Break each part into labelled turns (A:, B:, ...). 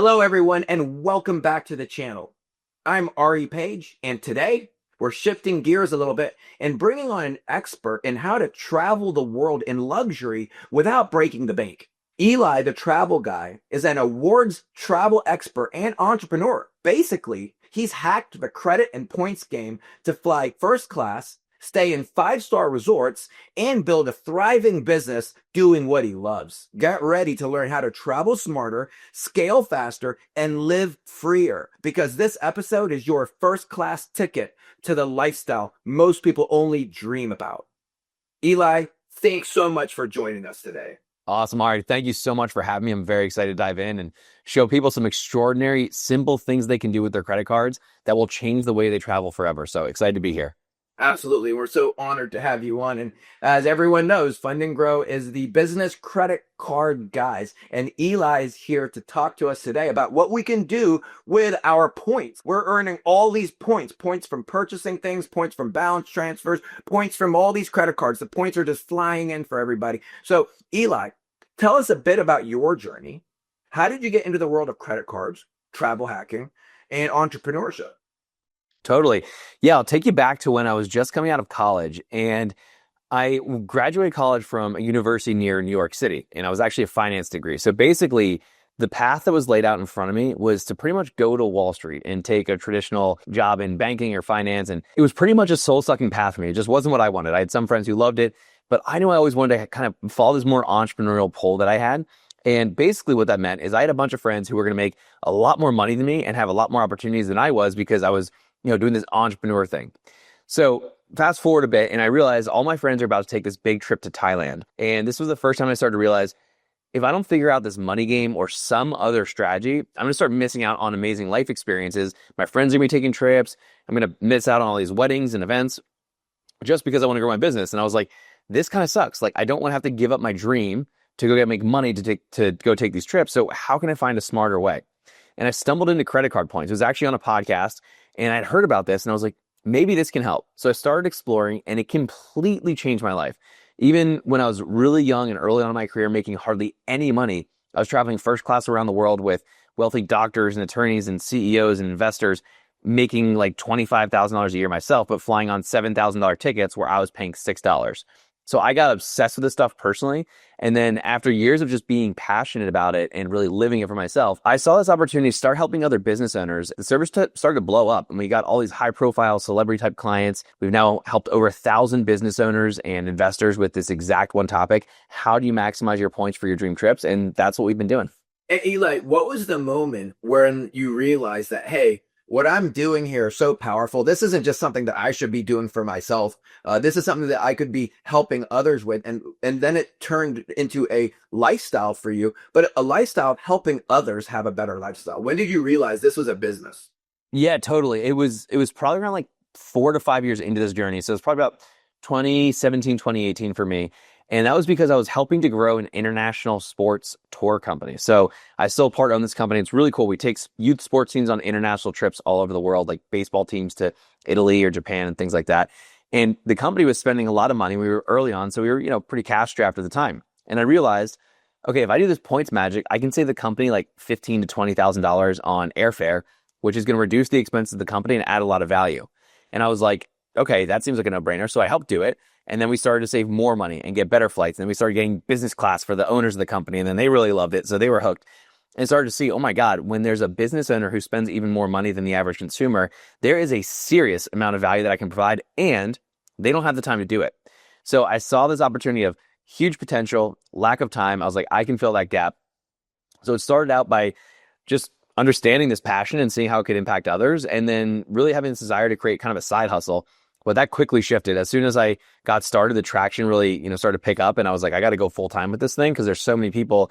A: Hello, everyone, and welcome back to the channel. I'm Ari Page, and today we're shifting gears a little bit and bringing on an expert in how to travel the world in luxury without breaking the bank. Eli, the travel guy, is an awards travel expert and entrepreneur. Basically, he's hacked the credit and points game to fly first class, stay in five-star resorts, and build a thriving business doing what he loves. Get ready to learn how to travel smarter, scale faster, and live freer, because this episode is your first-class ticket to the lifestyle most people only dream about. Eli, thanks so much for joining us today.
B: Awesome, Ari. Thank you so much for having me. I'm very excited to dive in and show people some extraordinary, simple things they can do with their credit cards that will change the way they travel forever. So excited to be here.
A: Absolutely. We're so honored to have you on. And as everyone knows, Fund&Grow is the business credit card guys. And Eli is here to talk to us today about what we can do with our points. We're earning all these points from purchasing things, points from balance transfers, points from all these credit cards. The points are just flying in for everybody. So Eli, tell us a bit about your journey. How did you get into the world of credit cards, travel hacking, and entrepreneurship?
B: Totally. Yeah, I'll take you back to when I was just coming out of college, and I graduated college from a university near New York City, and I was actually a finance degree. So basically, the path that was laid out in front of me was to pretty much go to Wall Street and take a traditional job in banking or finance. And it was pretty much a soul-sucking path for me. It just wasn't what I wanted. I had some friends who loved it, but I knew I always wanted to kind of follow this more entrepreneurial pull that I had. And basically what that meant is I had a bunch of friends who were going to make a lot more money than me and have a lot more opportunities than I was, because I was doing this entrepreneur thing. So fast forward a bit, and I realized all my friends are about to take this big trip to Thailand. And this was the first time I started to realize, if I don't figure out this money game or some other strategy, I'm going to start missing out on amazing life experiences. My friends are going to be taking trips. I'm going to miss out on all these weddings and events just because I want to grow my business. And I was like, this kind of sucks. Like, I don't want to have to give up my dream to go make money to go take these trips. So how can I find a smarter way? And I stumbled into credit card points. It was actually on a podcast, and I'd heard about this, and I was like, maybe this can help. So I started exploring, and it completely changed my life. Even when I was really young and early on in my career, making hardly any money, I was traveling first class around the world with wealthy doctors and attorneys and CEOs and investors, making like $25,000 a year myself, but flying on $7,000 tickets where I was paying $6. So I got obsessed with this stuff personally. And then after years of just being passionate about it and really living it for myself, I saw this opportunity to start helping other business owners. The service started to blow up, and we got all these high profile celebrity type clients. We've now helped over 1,000 business owners and investors with this exact one topic. How do you maximize your points for your dream trips? And that's what we've been doing.
A: And Eli, what was the moment when you realized that, hey, what I'm doing here is so powerful. This isn't just something that I should be doing for myself. This is something that I could be helping others with. And then it turned into a lifestyle for you, but a lifestyle of helping others have a better lifestyle. When did you realize this was a business?
B: Yeah, totally. It was probably around like 4 to 5 years into this journey. So it's probably about 2017, 2018 for me. And that was because I was helping to grow an international sports tour company. So I still part own this company. It's really cool. We take youth sports teams on international trips all over the world, like baseball teams to Italy or Japan and things like that. And the company was spending a lot of money. We were early on, so we were, pretty cash strapped at the time. And I realized, okay, if I do this points magic, I can save the company like $15,000 to $20,000 on airfare, which is going to reduce the expenses of the company and add a lot of value. And I was like, okay, that seems like a no-brainer. So I helped do it. And then we started to save more money and get better flights. And then we started getting business class for the owners of the company. And then they really loved it. So they were hooked and started to see, oh my God, when there's a business owner who spends even more money than the average consumer, there is a serious amount of value that I can provide, and they don't have the time to do it. So I saw this opportunity of huge potential, lack of time. I was like, I can fill that gap. So it started out by just understanding this passion and seeing how it could impact others, and then really having this desire to create kind of a side hustle. But that quickly shifted. As soon as I got started, the traction really, started to pick up, and I was like, I got to go full time with this thing, because there's so many people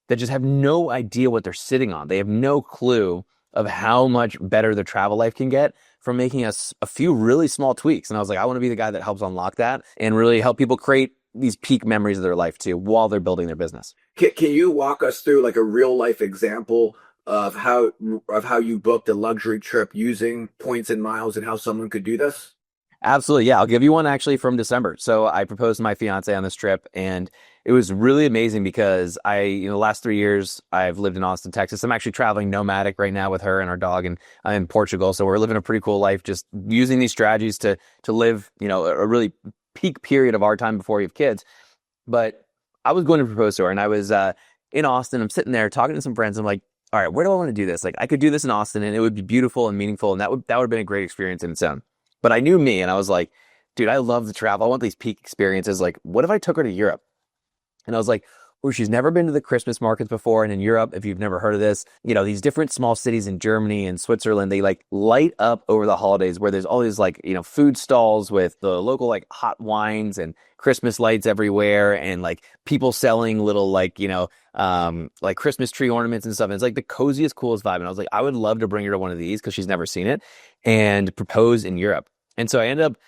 B: that just have no idea what they're sitting on. They have no clue of how much better their travel life can get from making a few really small tweaks. And I was like, I want to be the guy that helps unlock that and really help people create these peak memories of their life too, while they're building their business.
A: Can you walk us through like a real life example of how you booked a luxury trip using points and miles, and how someone could do this?
B: Absolutely. Yeah. I'll give you one actually from December. So I proposed to my fiance on this trip, and it was really amazing because the last 3 years I've lived in Austin, Texas. I'm actually traveling nomadic right now with her and our dog, and I'm in Portugal. So we're living a pretty cool life, just using these strategies to live, a really peak period of our time before we have kids. But I was going to propose to her, and I was in Austin. I'm sitting there talking to some friends. I'm like, all right, where do I want to do this? Like, I could do this in Austin, and it would be beautiful and meaningful, and that would have been a great experience in its own. But I knew me, and I was like, dude, I love to travel. I want these peak experiences. Like, what if I took her to Europe? And I was like, oh, she's never been to the Christmas markets before. And in Europe, if you've never heard of this, these different small cities in Germany and Switzerland, they like light up over the holidays where there's all these like, food stalls with the local like hot wines and Christmas lights everywhere and like people selling little like Christmas tree ornaments and stuff. And it's like the coziest, coolest vibe. And I was like, I would love to bring her to one of these because she's never seen it and propose in Europe. And so I ended up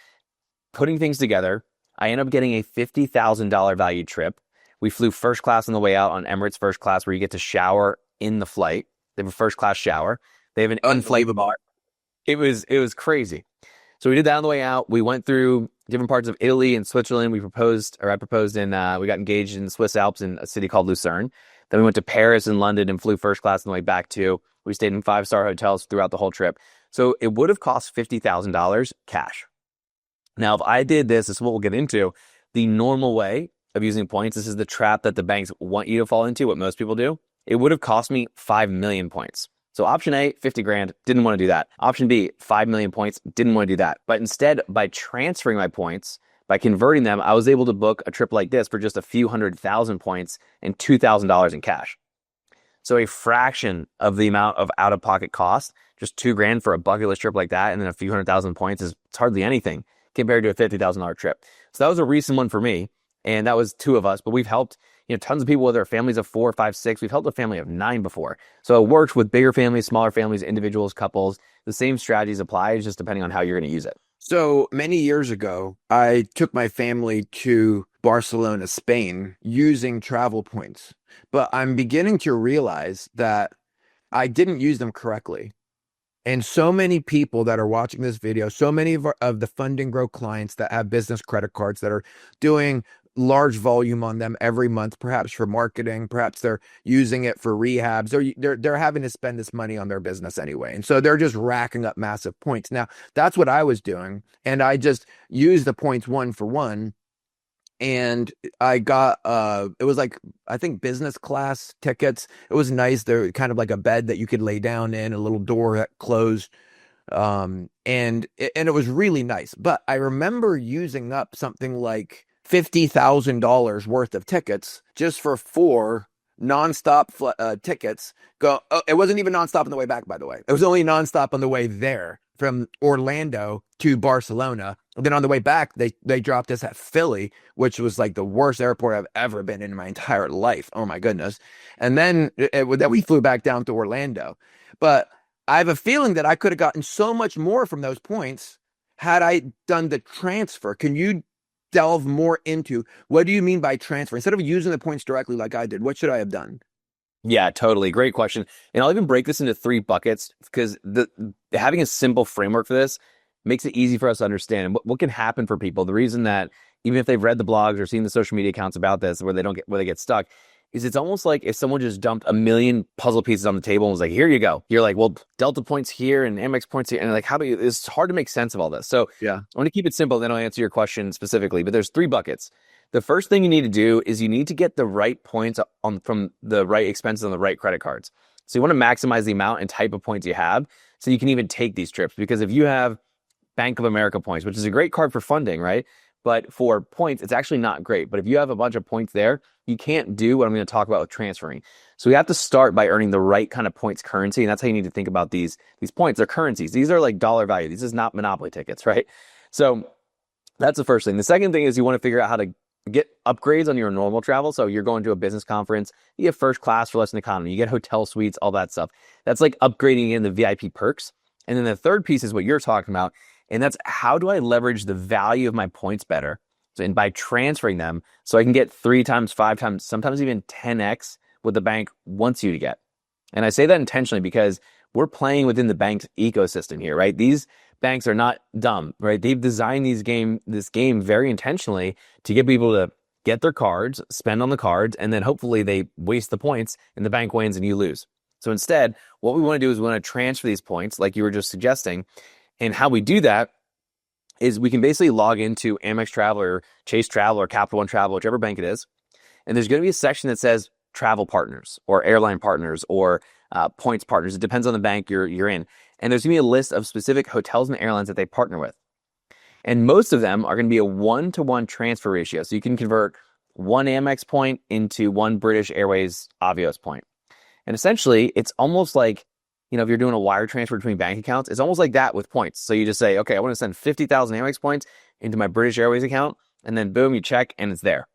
B: putting things together. I ended up getting a $50,000 value trip. We flew first class on the way out on Emirates first class, where you get to shower in the flight. They have a first class shower. They have an in-flight bar. It was crazy. So we did that on the way out. We went through different parts of Italy and Switzerland. I proposed we got engaged in the Swiss Alps in a city called Lucerne. Then we went to Paris and London and flew first class on the way back too. We stayed in 5-star hotels throughout the whole trip. So it would have cost $50,000 cash. Now, if I did this is what we'll get into, the normal way of using points. This is the trap that the banks want you to fall into, what most people do. It would have cost me 5 million points. So option A, 50 grand, didn't want to do that. Option B, 5 million points, didn't want to do that. But instead, by transferring my points, by converting them, I was able to book a trip like this for just a few 100,000 points and $2,000 in cash. So a fraction of the amount of out-of-pocket cost, just 2 grand for a bucket list trip like that, and then a few 100,000 points it's hardly anything compared to a $50,000 trip. So that was a recent one for me. And that was 2 of us, but we've helped, tons of people with their families of 4, 5, 6. We've helped a family of 9 before. So it works with bigger families, smaller families, individuals, couples. The same strategies apply, just depending on how you're going to use it.
A: So many years ago, I took my family to Barcelona, Spain, using travel points. But I'm beginning to realize that I didn't use them correctly. And so many people that are watching this video, so many of the Fund&Grow clients that have business credit cards that are doing large volume on them every month, perhaps for marketing, perhaps they're using it for rehabs, or they're having to spend this money on their business anyway. And so they're just racking up massive points. Now, that's what I was doing. And I just used the points one for one. And I got, it was like, I think business class tickets. It was nice. They're kind of like a bed that you could lay down in, a little door that closed. And it was really nice. But I remember using up something like $50,000 worth of tickets just for 4 nonstop tickets. It wasn't even nonstop on the way back, by the way. It was only nonstop on the way there from Orlando to Barcelona. And then on the way back, they dropped us at Philly, which was like the worst airport I've ever been in my entire life. Oh my goodness. And then we flew back down to Orlando. But I have a feeling that I could have gotten so much more from those points had I done the transfer. Can you delve more into what do you mean by transfer? Instead of using the points directly like I did, what should I have done?
B: Yeah, totally. Great question. And I'll even break this into 3 buckets because having a simple framework for this makes it easy for us to understand. And what can happen for people, the reason that even if they've read the blogs or seen the social media accounts about this where they get stuck, is it's almost like if someone just dumped a million puzzle pieces on the table and was like, here you go. You're like, well, Delta points here and Amex points here. And like, it's hard to make sense of all this. So yeah, I want to keep it simple. Then I'll answer your question specifically, but there's 3 buckets. The first thing you need to do is you need to get the right points from the right expenses on the right credit cards. So you want to maximize the amount and type of points you have so you can even take these trips. Because if you have Bank of America points, which is a great card for funding, right? But for points, it's actually not great. But if you have a bunch of points there, you can't do what I'm going to talk about with transferring. So we have to start by earning the right kind of points currency. And that's how you need to think about these points. They're currencies. These are like dollar value. This is not Monopoly tickets, right? So that's the first thing. The second thing is you want to figure out how to get upgrades on your normal travel. So you're going to a business conference, you get first class for less than economy, you get hotel suites, all that stuff. That's like upgrading in the VIP perks. And then the third piece is what you're talking about. And that's how do I leverage the value of my points better? So, and by transferring them so I can get 3 times, 5 times, sometimes even 10x what the bank wants you to get. And I say that intentionally because we're playing within the bank's ecosystem here, right? These banks are not dumb, right? They've designed this game very intentionally to get people to get their cards, spend on the cards, and then hopefully they waste the points and the bank wins and you lose. So instead, what we want to do is we want to transfer these points, like you were just suggesting. And how we do that is we can basically log into Amex Travel or Chase Travel or Capital One Travel, whichever bank it is. And there's going to be a section that says travel partners or airline partners or points partners. It depends on the bank you're in. And there's going to be a list of specific hotels and airlines that they partner with. And most of them are going to be a 1-to-1 transfer ratio. So you can convert one Amex point into one British Airways Avios point. And essentially, it's almost like, if you're doing a wire transfer between bank accounts, it's almost like that with points. So you just say, okay, I want to send 50,000 Amex points into my British Airways account, and then boom, you check, and it's there.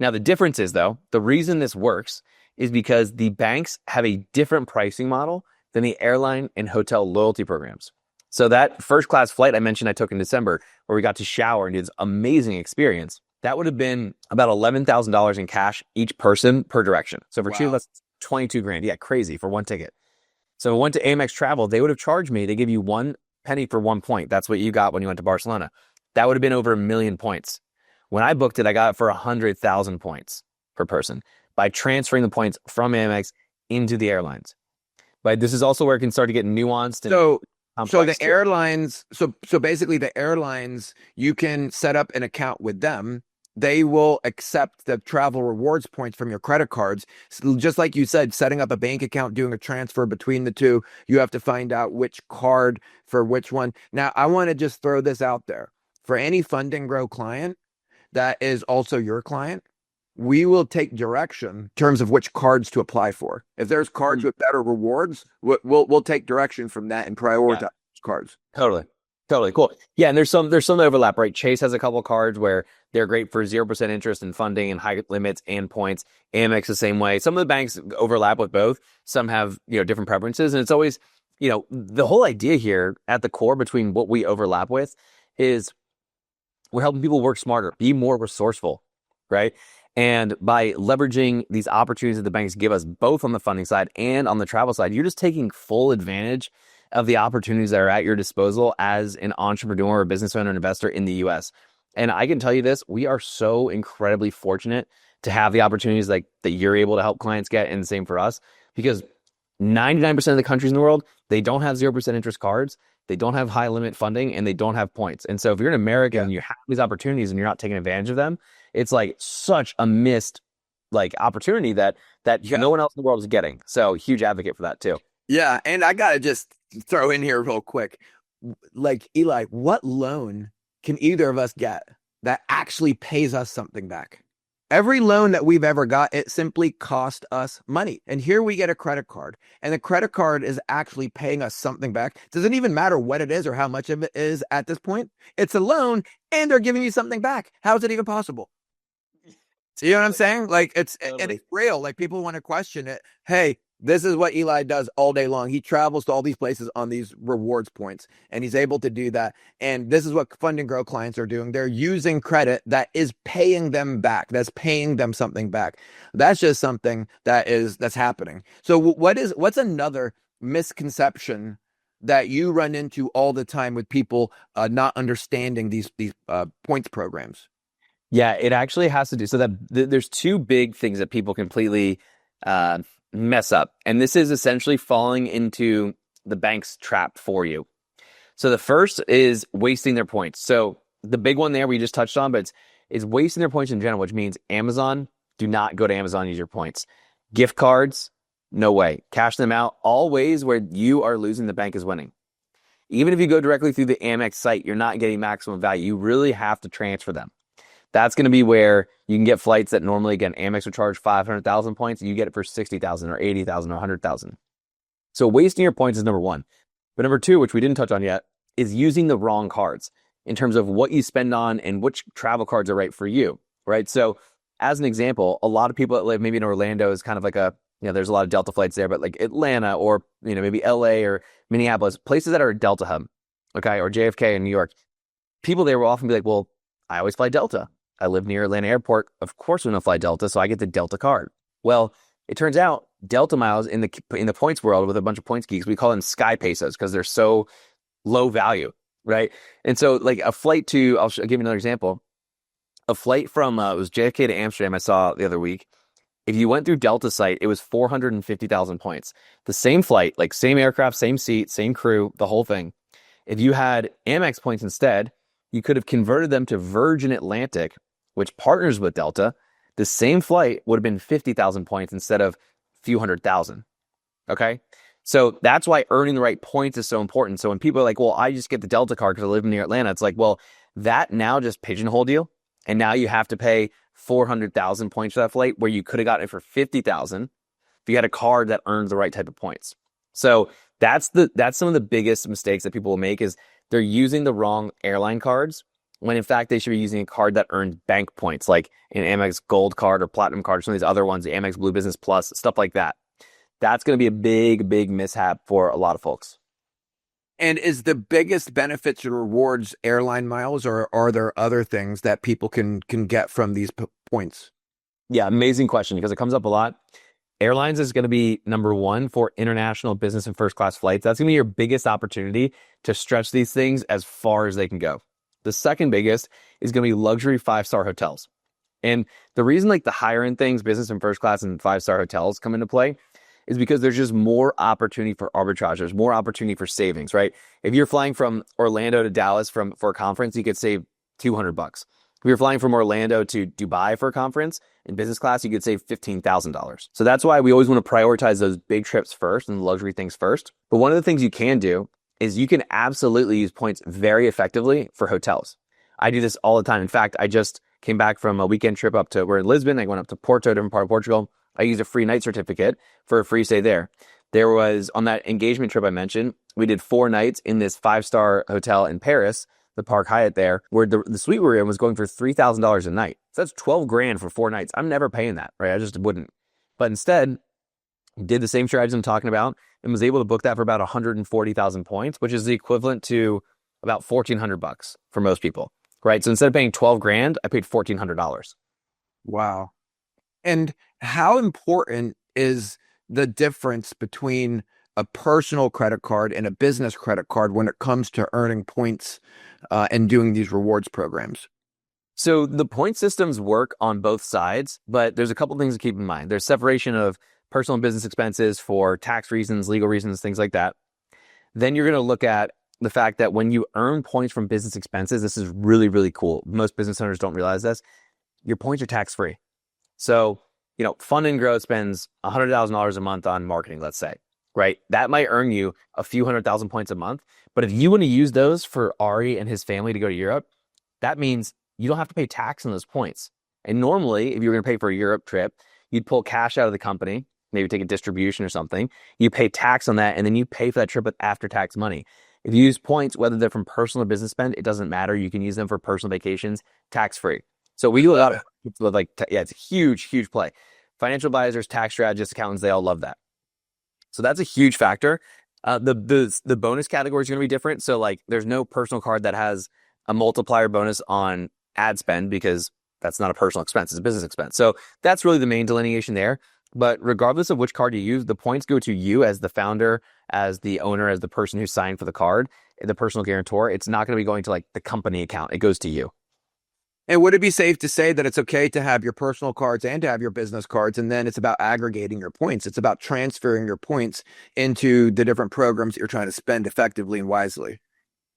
B: Now, the difference is, though, the reason this works is because the banks have a different pricing model than the airline and hotel loyalty programs. So that first class flight I mentioned I took in December, where we got to shower and did this amazing experience, that would have been about $11,000 in cash each person per direction. So for two, that's 22 grand. Yeah, crazy for one ticket. So I went to Amex Travel, they would have charged me, they give you 1 penny for 1 point. That's what you got when you went to Barcelona. That would have been over 1 million points. When I booked it, I got it for 100,000 points per person by transferring the points from Amex into the airlines. But this is also where it can start to get nuanced and
A: so the airlines, so basically the airlines, you can set up an account with them. They will accept the travel rewards points from your credit cards. So just like you said, setting up a bank account, doing a transfer between the two, you have to find out which card for which one. Now, I want to just throw this out there. For any Fund&Grow client that is also your client, we will take direction in terms of which cards to apply for. If there's cards with better rewards, we'll take direction from that and prioritize cards.
B: Totally cool. Yeah, and there's some overlap, right? Chase has a couple cards where they're great for 0% interest in funding and high limits and points. Amex the same way. Some of the banks overlap with both. Some have, different preferences. And it's always, the whole idea here at the core between what we overlap with is we're helping people work smarter, be more resourceful, right? And by leveraging these opportunities that the banks give us, both on the funding side and on the travel side, you're just taking full advantage of the opportunities that are at your disposal as an entrepreneur, a business owner, and investor in the US. And I can tell you this, we are so incredibly fortunate to have the opportunities like that you're able to help clients get, and the same for us, because 99% of the countries in the world, they don't have 0% interest cards, they don't have high limit funding, and they don't have points. And so if you're in America and you have these opportunities and you're not taking advantage of them, it's like such a missed opportunity that no one else in the world is getting. So huge advocate for that too.
A: Yeah, and I gotta just throw in here real quick. Like, Eli, what loan can either of us get that actually pays us something back? Every loan that we've ever got, it simply cost us money. And here we get a credit card, and the credit card is actually paying us something back. Doesn't even matter what it is or how much of it is at this point. It's a loan, and they're giving you something back. How is it even possible? So, you know what I'm saying? Like, it's real. Like, people want to question it. Hey, this is what Eli does all day long. He travels to all these places on these rewards points, and he's able to do that. And this is what Fund&Grow clients are doing. They're using credit that is paying them back. That's paying them something back. That's just something that's happening. So what's another misconception that you run into all the time with people not understanding these points programs?
B: Yeah, it actually has to do. So that there's two big things that people completely mess up. And this is essentially falling into the bank's trap for you. So the first is wasting their points. So the big one there we just touched on, but it's wasting their points in general, which means Amazon, do not go to Amazon and use your points. Gift cards, no way. Cash them out. All ways where you are losing, the bank is winning. Even if you go directly through the Amex site, you're not getting maximum value. You really have to transfer them. That's going to be where you can get flights that normally, again, Amex would charge 500,000 points. You get it for 60,000 or 80,000 or 100,000. So wasting your points is number one. But number two, which we didn't touch on yet, is using the wrong cards in terms of what you spend on and which travel cards are right for you, right? So as an example, a lot of people that live maybe in Orlando is kind of like there's a lot of Delta flights there, but like Atlanta or, maybe LA or Minneapolis, places that are a Delta hub, okay, or JFK in New York, people there will often be like, well, I always fly Delta. I live near Atlanta Airport. Of course, we're going to fly Delta, so I get the Delta card. Well, it turns out Delta miles in the points world with a bunch of points geeks, we call them sky pesos because they're so low value, right? And so, like a flight to, I'll give you another example. A flight from it was JFK to Amsterdam I saw the other week. If you went through Delta site, it was 450,000 points. The same flight, like same aircraft, same seat, same crew, the whole thing. If you had Amex points instead, you could have converted them to Virgin Atlantic, which partners with Delta. The same flight would have been 50,000 points instead of a few hundred thousand. Okay. So that's why earning the right points is so important. So when people are like, well, I just get the Delta card because I live near Atlanta, it's like, well, that now just pigeonholed you. And now you have to pay 400,000 points for that flight where you could have gotten it for 50,000 if you had a card that earned the right type of points. So that's some of the biggest mistakes that people will make is they're using the wrong airline cards when in fact they should be using a card that earns bank points, like an Amex Gold card or Platinum card or some of these other ones, the Amex Blue Business Plus, stuff like that. That's going to be a big, big mishap for a lot of folks.
A: And is the biggest benefit to rewards airline miles, or are there other things that people can get from these points?
B: Yeah, amazing question because it comes up a lot. Airlines is going to be number one for international business and first class flights. That's going to be your biggest opportunity to stretch these things as far as they can go. The second biggest is going to be luxury 5-star hotels. And the reason like the higher end things, business and first class and 5-star hotels come into play is because there's just more opportunity for arbitrage. There's more opportunity for savings, right? If you're flying from Orlando to Dallas for a conference, you could save $200. If you're flying from Orlando to Dubai for a conference in business class, you could save $15,000. So that's why we always want to prioritize those big trips first and luxury things first. But one of the things you can do is you can absolutely use points very effectively for hotels. I do this all the time. In fact, I just came back from a weekend trip we're in Lisbon. I went up to Porto, different part of Portugal. I used a free night certificate for a free stay there. There was, on that engagement trip I mentioned, we did 4 nights in this 5-star hotel in Paris, the Park Hyatt there, where the suite we were in was going for $3,000 a night. So that's 12 grand for 4 nights. I'm never paying that, right? I just wouldn't. But instead, did the same strategies I'm talking about and was able to book that for about 140,000 points, which is the equivalent to about $1,400 for most people, right? So instead of paying 12 grand, I paid $1,400.
A: Wow. And how important is the difference between a personal credit card and a business credit card when it comes to earning points and doing these rewards programs?
B: So the point systems work on both sides, but there's a couple things to keep in mind. There's separation of personal and business expenses for tax reasons, legal reasons, things like that. Then you're going to look at the fact that when you earn points from business expenses, this is really, really cool. Most business owners don't realize this. Your points are tax-free. So, Fund&Grow spends $100,000 a month on marketing, let's say, right? That might earn you a few 100,000 points a month. But if you want to use those for Ari and his family to go to Europe, that means you don't have to pay tax on those points. And normally, if you were going to pay for a Europe trip, you'd pull cash out of the company, maybe take a distribution or something. You pay tax on that, and then you pay for that trip with after-tax money. If you use points, whether they're from personal or business spend, it doesn't matter. You can use them for personal vacations, tax-free. So we do a lot of it's a huge, huge play. Financial advisors, tax strategists, accountants, they all love that. So that's a huge factor. The bonus category is going to be different. So like there's no personal card that has a multiplier bonus on ad spend because that's not a personal expense, it's a business expense. So that's really the main delineation there. But regardless of which card you use, the points go to you as the founder, as the owner, as the person who signed for the card, the personal guarantor. It's not going to be going to like the company account. It goes to you.
A: And would it be safe to say that it's okay to have your personal cards and to have your business cards, and then it's about aggregating your points? It's about transferring your points into the different programs that you're trying to spend effectively and wisely.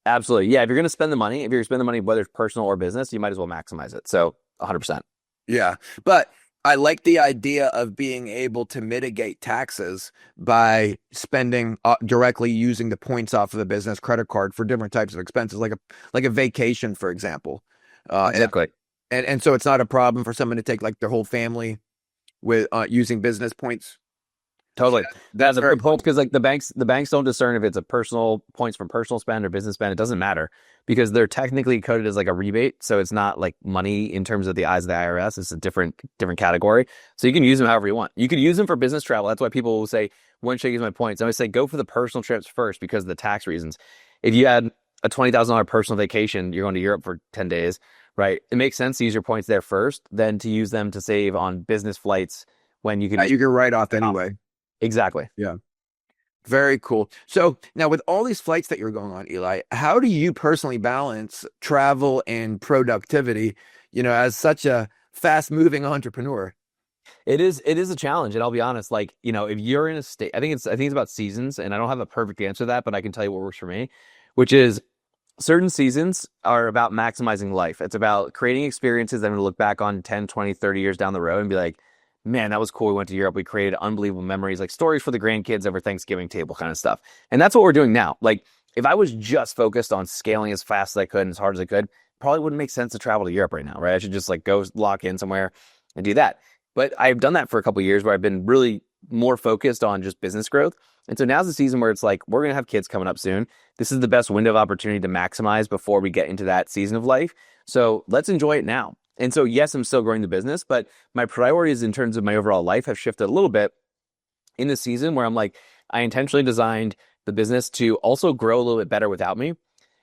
B: Absolutely. Yeah. If you're going to spend the money, whether it's personal or business, you might as well maximize it. So 100%.
A: Yeah. But I like the idea of being able to mitigate taxes by spending directly using the points off of the business credit card for different types of expenses, like a vacation, for example.
B: Exactly.
A: And so it's not a problem for someone to take like their whole family with using business points.
B: Totally.
A: That's
B: a
A: very
B: good point because like the banks don't discern if it's a personal points from personal spend or business spend. It doesn't matter because they're technically coded as like a rebate. So it's not like money in terms of the eyes of the IRS. It's a different category. So you can use them however you want. You can use them for business travel. That's why people will say, when should I use my points? I always say go for the personal trips first because of the tax reasons. If you had a $20,000 personal vacation, you're going to Europe for 10 days, right? It makes sense to use your points there first, then to use them to save on business flights when you can.
A: You can write off anyway.
B: Exactly.
A: Yeah. Very cool. So now with all these flights that you're going on, Eli, how do you personally balance travel and productivity? as such a fast moving entrepreneur.
B: It is a challenge, and I'll be honest, like, if you're in a state, I think it's about seasons, and I don't have a perfect answer to that, but I can tell you what works for me, which is certain seasons are about maximizing life. It's about creating experiences that I'm going to look back on 10, 20, 30 years down the road and be like, man, that was cool. We went to Europe. We created unbelievable memories, like stories for the grandkids over Thanksgiving table kind of stuff. And that's what we're doing now. Like, if I was just focused on scaling as fast as I could and as hard as I could, probably wouldn't make sense to travel to Europe right now, right? I should just like go lock in somewhere and do that. But I've done that for a couple of years where I've been really more focused on just business growth. And so now's the season where it's like, we're going to have kids coming up soon. This is the best window of opportunity to maximize before we get into that season of life. So let's enjoy it now. And so, yes, I'm still growing the business, but my priorities in terms of my overall life have shifted a little bit in the season where I'm like, I intentionally designed the business to also grow a little bit better without me.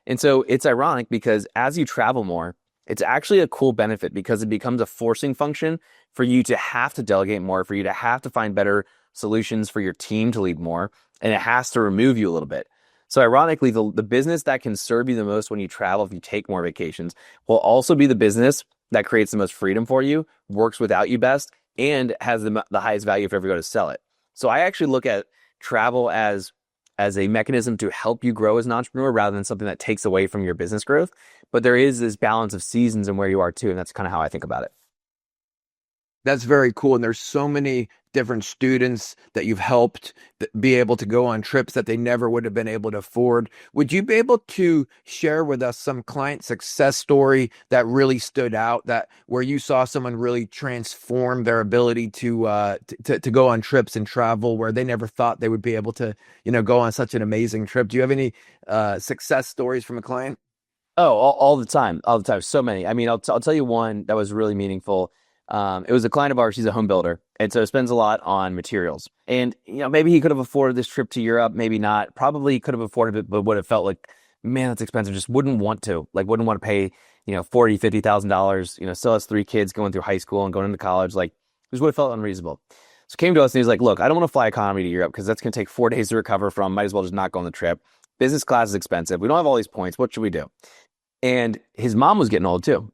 B: And so it's ironic because as you travel more, it's actually a cool benefit because it becomes a forcing function for you to have to delegate more, for you to have to find better solutions for your team to lead more, and it has to remove you a little bit. So ironically, the business that can serve you the most when you travel, if you take more vacations, will also be the business that creates the most freedom for you, works without you best, and has the highest value if you ever go to sell it. So I actually look at travel as a mechanism to help you grow as an entrepreneur rather than something that takes away from your business growth. But there is this balance of seasons and where you are too, and that's kind of how I think about it.
A: That's very cool. And there's so many different students that you've helped be able to go on trips that they never would have been able to afford. Would you be able to share with us some client success story that really stood out, that where you saw someone really transform their ability to go on trips and travel where they never thought they would be able to, go on such an amazing trip? Do you have any success stories from a client?
B: Oh, all the time, all the time. So many. I mean, I'll tell you one that was really meaningful. It was a client of ours. He's a home builder, and so spends a lot on materials. And maybe he could have afforded this trip to Europe, maybe not. Probably he could have afforded it, but would have felt like, man, that's expensive. Just wouldn't want to, wouldn't want to pay, $40,000, $50,000. Still has three kids going through high school and going into college. Like, just would have felt unreasonable. So came to us and he's like, look, I don't want to fly economy to Europe because that's going to take 4 days to recover from. Might as well just not go on the trip. Business class is expensive. We don't have all these points. What should we do? And his mom was getting old too.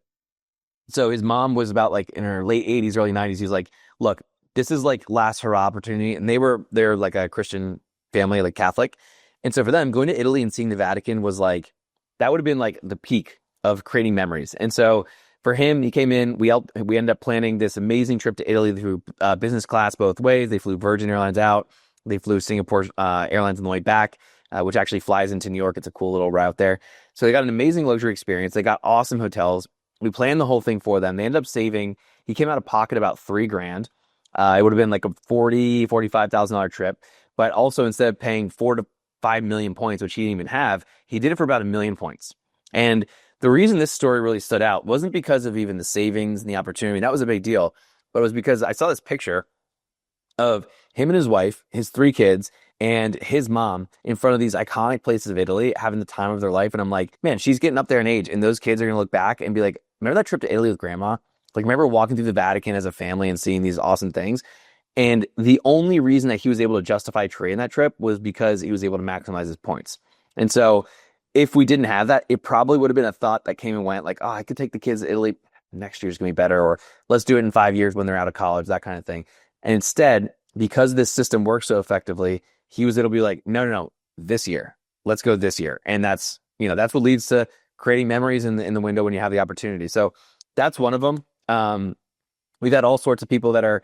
B: So his mom was about like in her late 80s, early 90s. He's like, look, this is like last hurrah opportunity. And they're like a Christian family, like Catholic. And so for them, going to Italy and seeing the Vatican was like, that would have been like the peak of creating memories. And so for him, he came in, we ended up planning this amazing trip to Italy through business class both ways. They flew Virgin Airlines out. They flew Singapore Airlines on the way back, which actually flies into New York. It's a cool little route there. So they got an amazing luxury experience. They got awesome hotels. We planned the whole thing for them. They ended up saving, he came out of pocket about $3,000. It would have been like a $45,000 trip. But also instead of paying 4 to 5 million points, which he didn't even have, he did it for about 1 million points. And the reason this story really stood out wasn't because of even the savings and the opportunity. That was a big deal. But it was because I saw this picture of him and his wife, his three kids, and his mom in front of these iconic places of Italy, having the time of their life. And I'm like, man, she's getting up there in age. And those kids are going to look back and be like, remember that trip to Italy with grandma? Like, remember walking through the Vatican as a family and seeing these awesome things? And the only reason that he was able to justify trading that trip was because he was able to maximize his points. And so if we didn't have that, it probably would have been a thought that came and went like, oh, I could take the kids to Italy. Next year's going to be better. Or let's do it in 5 years when they're out of college, that kind of thing. And instead, because this system works so effectively, he was able to be like, no, this year, let's go this year. And that's what leads to creating memories in the window when you have the opportunity. So that's one of them. We've had all sorts of people that are,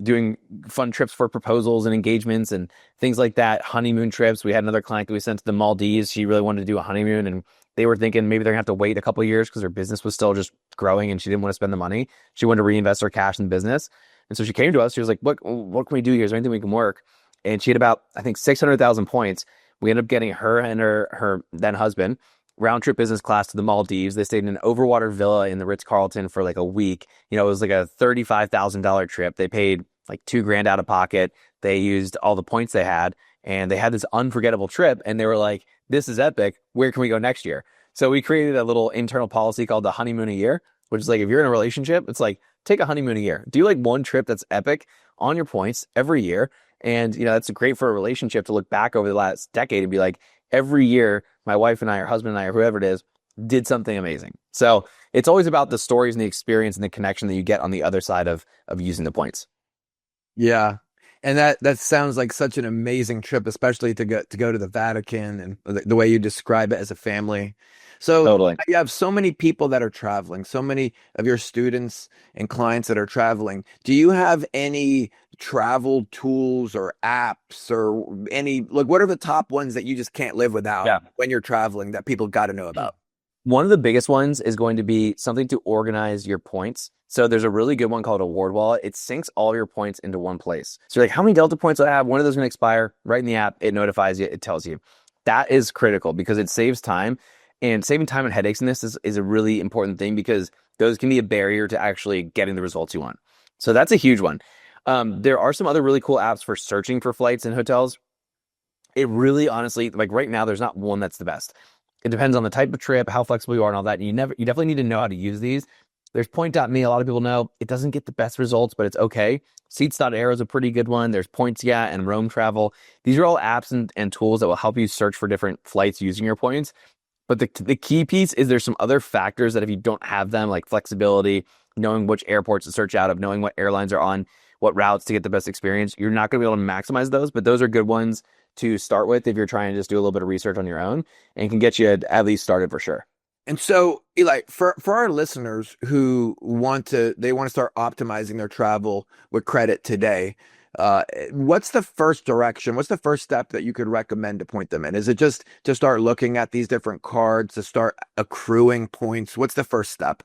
B: doing fun trips for proposals and engagements and things like that. Honeymoon trips. We had another client that we sent to the Maldives. She really wanted to do a honeymoon, and they were thinking maybe they're gonna have to wait a couple of years because her business was still just growing and she didn't want to spend the money. She wanted to reinvest her cash in the business. And so she came to us. She was like, what can we do here? Is there anything we can work? And she had about, I think, 600,000 points. We ended up getting her and her then husband round trip business class to the Maldives. They stayed in an overwater villa in the Ritz-Carlton for like a week. It was like a $35,000 trip. They paid like $2,000 out of pocket. They used all the points they had, and they had this unforgettable trip. And they were like, this is epic. Where can we go next year? So we created a little internal policy called the honeymoon a year, which is like, if you're in a relationship, it's like, take a honeymoon a year. Do like one trip that's epic on your points every year. And, that's great for a relationship to look back over the last decade and be like, every year, my wife and I, or husband and I, or whoever it is, did something amazing. So it's always about the stories and the experience and the connection that you get on the other side of using the points.
A: Yeah. And that sounds like such an amazing trip, especially to go to the Vatican and the way you describe it as a family. So
B: Totally.
A: you have so many people that are traveling, so many of your students and clients that are traveling. Do you have any travel tools or apps or any, like, what are the top ones that you just can't live without
B: Yeah.
A: when you're traveling that people got to know about?
B: One of the biggest ones is going to be something to organize your points. So there's a really good one called Award Wallet. It syncs all your points into one place. So you're like, how many Delta points do I have? When are those going to expire? Right in the app, it notifies you, it tells you. That is critical because it saves time. And saving time and headaches in this is a really important thing because those can be a barrier to actually getting the results you want. So that's a huge one. There are some other really cool apps for searching for flights and hotels. It really honestly, like right now, there's not one that's the best. It depends on the type of trip, how flexible you are and all that. And you definitely need to know how to use these. There's Point.me. A lot of people know it doesn't get the best results, but it's okay. Seats.aero is a pretty good one. There's Points Yeah and Roam Travel. These are all apps and tools that will help you search for different flights using your points. But the key piece is there's some other factors that if you don't have them, like flexibility, knowing which airports to search out of, knowing what airlines are on, what routes to get the best experience, you're not going to be able to maximize those. But those are good ones to start with if you're trying to just do a little bit of research on your own and can get you at least started for sure.
A: And so, Eli, for our listeners who they want to start optimizing their travel with credit today, what's the first direction? What's the first step that you could recommend to point them in? Is it just to start looking at these different cards, to start accruing points? What's the first step?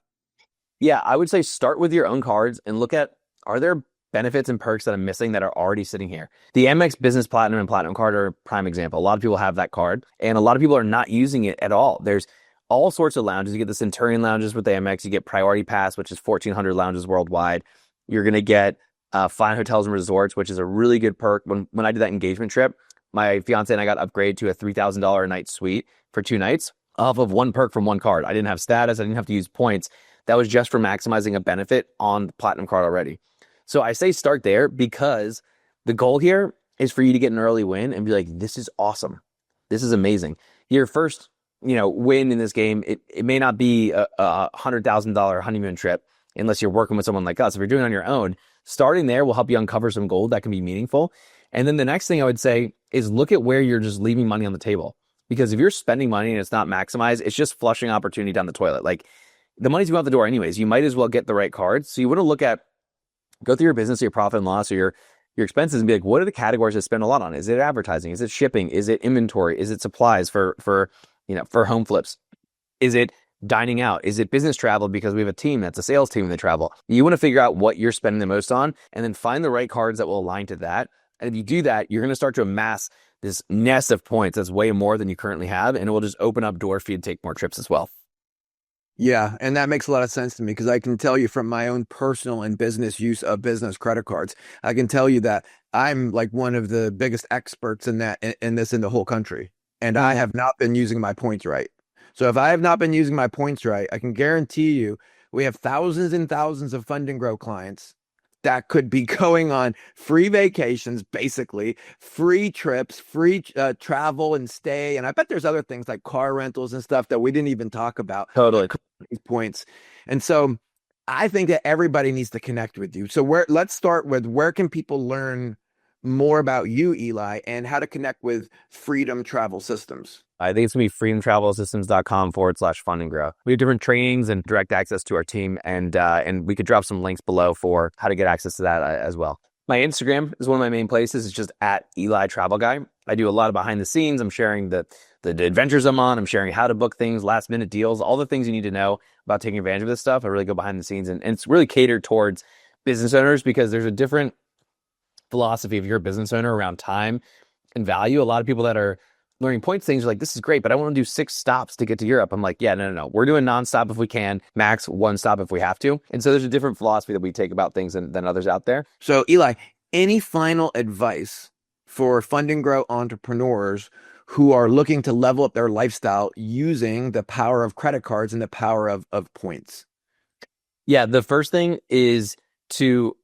B: Yeah, I would say start with your own cards and look at, are there benefits and perks that I'm missing that are already sitting here? The Amex Business Platinum and Platinum card are a prime example. A lot of people have that card and a lot of people are not using it at all. There's all sorts of lounges. You get the Centurion lounges with the Amex. You get Priority Pass, which is 1,400 lounges worldwide. You're going to get Fine Hotels and Resorts, which is a really good perk. When I did that engagement trip, my fiance and I got upgraded to a $3,000 a night suite for 2 nights off of one perk from one card. I didn't have status. I didn't have to use points. That was just for maximizing a benefit on the Platinum card already. So I say start there because the goal here is for you to get an early win and be like, this is awesome. This is amazing. Your first, win in this game, it may not be a $100,000 honeymoon trip unless you're working with someone like us. If you're doing it on your own, starting there will help you uncover some gold that can be meaningful. And then the next thing I would say is look at where you're just leaving money on the table. Because if you're spending money and it's not maximized, it's just flushing opportunity down the toilet. Like the money's going out the door anyways. You might as well get the right cards. So you want to go through your business, your profit and loss, or your expenses and be like, what are the categories I spend a lot on? Is it advertising? Is it shipping? Is it inventory? Is it supplies for home flips? Is it dining out? Is it business travel because we have a team that's a sales team that travel? You want to figure out what you're spending the most on and then find the right cards that will align to that. And if you do that, you're going to start to amass this nest of points that's way more than you currently have. And it will just open up door for you to take more trips as well.
A: Yeah, and that makes a lot of sense to me because I can tell you from my own personal and business use of business credit cards, I can tell you that I'm like one of the biggest experts in that in this in the whole country, and I have not been using my points right. So if I have not been using my points right, I can guarantee you we have thousands and thousands of Fund&Grow clients that could be going on free vacations, basically free trips, free travel and stay. And I bet there's other things like car rentals and stuff that we didn't even talk about.
B: Totally.
A: These points. And so I think that everybody needs to connect with you. So let's start with where can people learn more about you, Eli, and how to connect with Freedom Travel Systems?
B: I think it's going to be freedomtravelsystems.com/fund and grow. We have different trainings and direct access to our team, and we could drop some links below for how to get access to that as well. My Instagram is one of my main places. It's just at Eli Travel Guy. I do a lot of behind the scenes. I'm sharing the adventures I'm on. I'm sharing how to book things, last minute deals, all the things you need to know about taking advantage of this stuff. I really go behind the scenes, and it's really catered towards business owners because there's a different philosophy if you're a business owner around time and value. A lot of people that are learning points things are like, this is great, but I want to do 6 stops to get to Europe. I'm like, yeah, no. We're doing nonstop if we can, max 1 stop if we have to. And so there's a different philosophy that we take about things than others out there.
A: So Eli, any final advice for Fund&Grow entrepreneurs who are looking to level up their lifestyle using the power of credit cards and the power of points?
B: Yeah, the first thing is to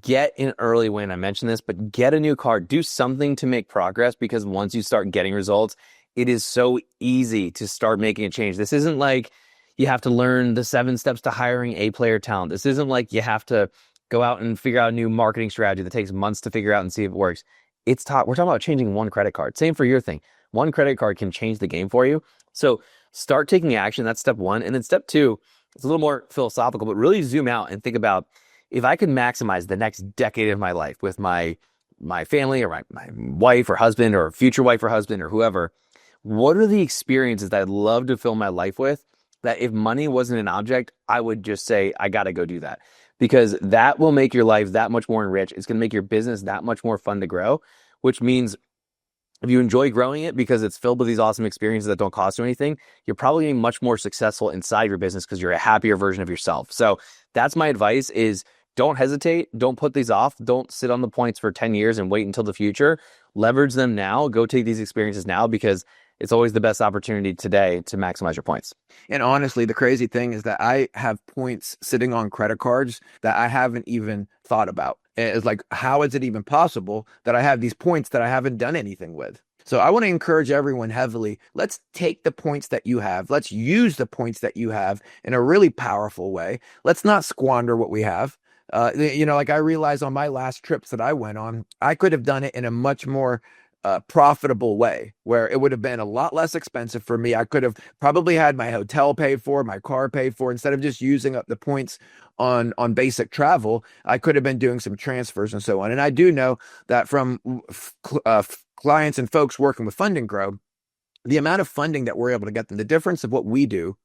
B: get an early win. I mentioned this, but get a new card. Do something to make progress because once you start getting results, it is so easy to start making a change. This isn't like you have to learn the 7 steps to hiring A player talent. This isn't like you have to go out and figure out a new marketing strategy that takes months to figure out and see if it works. We're talking about changing one credit card. Same for your thing. One credit card can change the game for you. So start taking action. That's step one. And then step two, it's a little more philosophical, but really zoom out and think about, if I could maximize the next decade of my life with my family or my wife or husband or future wife or husband or whoever, what are the experiences that I'd love to fill my life with, that if money wasn't an object, I would just say, I got to go do that. Because that will make your life that much more enriched. It's going to make your business that much more fun to grow, which means if you enjoy growing it because it's filled with these awesome experiences that don't cost you anything, you're probably going to be much more successful inside your business because you're a happier version of yourself. So that's my advice is, don't hesitate. Don't put these off. Don't sit on the points for 10 years and wait until the future. Leverage them now. Go take these experiences now, because it's always the best opportunity today to maximize your points.
A: And honestly, the crazy thing is that I have points sitting on credit cards that I haven't even thought about. It's like, how is it even possible that I have these points that I haven't done anything with? So I want to encourage everyone heavily. Let's take the points that you have. Let's use the points that you have in a really powerful way. Let's not squander what we have. Like I realized on my last trips that I went on, I could have done it in a much more profitable way, where it would have been a lot less expensive for me. I could have probably had my hotel paid for, my car paid for, instead of just using up the points on basic travel. I could have been doing some transfers and so on. And I do know that from clients and folks working with Fund&Grow, the amount of funding that we're able to get them, the difference of what we do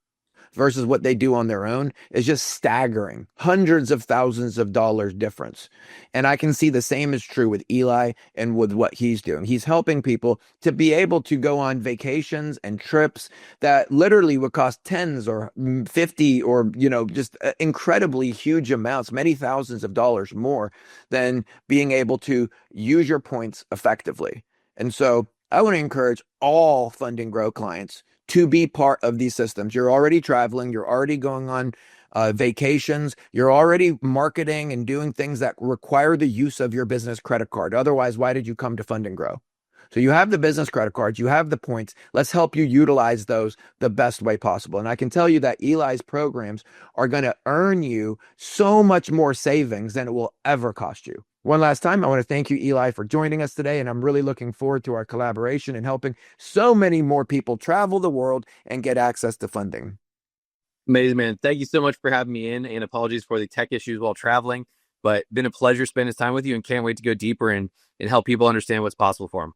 A: versus what they do on their own is just staggering. Hundreds of thousands of dollars difference. And I can see the same is true with Eli and with what he's doing. He's helping people to be able to go on vacations and trips that literally would cost tens or 50 or, just incredibly huge amounts, many thousands of dollars more than being able to use your points effectively. And so I want to encourage all Fund&Grow clients to be part of these systems. You're already traveling, you're already going on vacations, you're already marketing and doing things that require the use of your business credit card. Otherwise, why did you come to Fund&Grow? So you have the business credit cards, you have the points. Let's help you utilize those the best way possible. And I can tell you that Eli's programs are going to earn you so much more savings than it will ever cost you. One last time, I want to thank you, Eli, for joining us today, and I'm really looking forward to our collaboration and helping so many more people travel the world and get access to funding.
B: Amazing, man. Thank you so much for having me in, and apologies for the tech issues while traveling, but been a pleasure spending this time with you, and can't wait to go deeper and help people understand what's possible for them.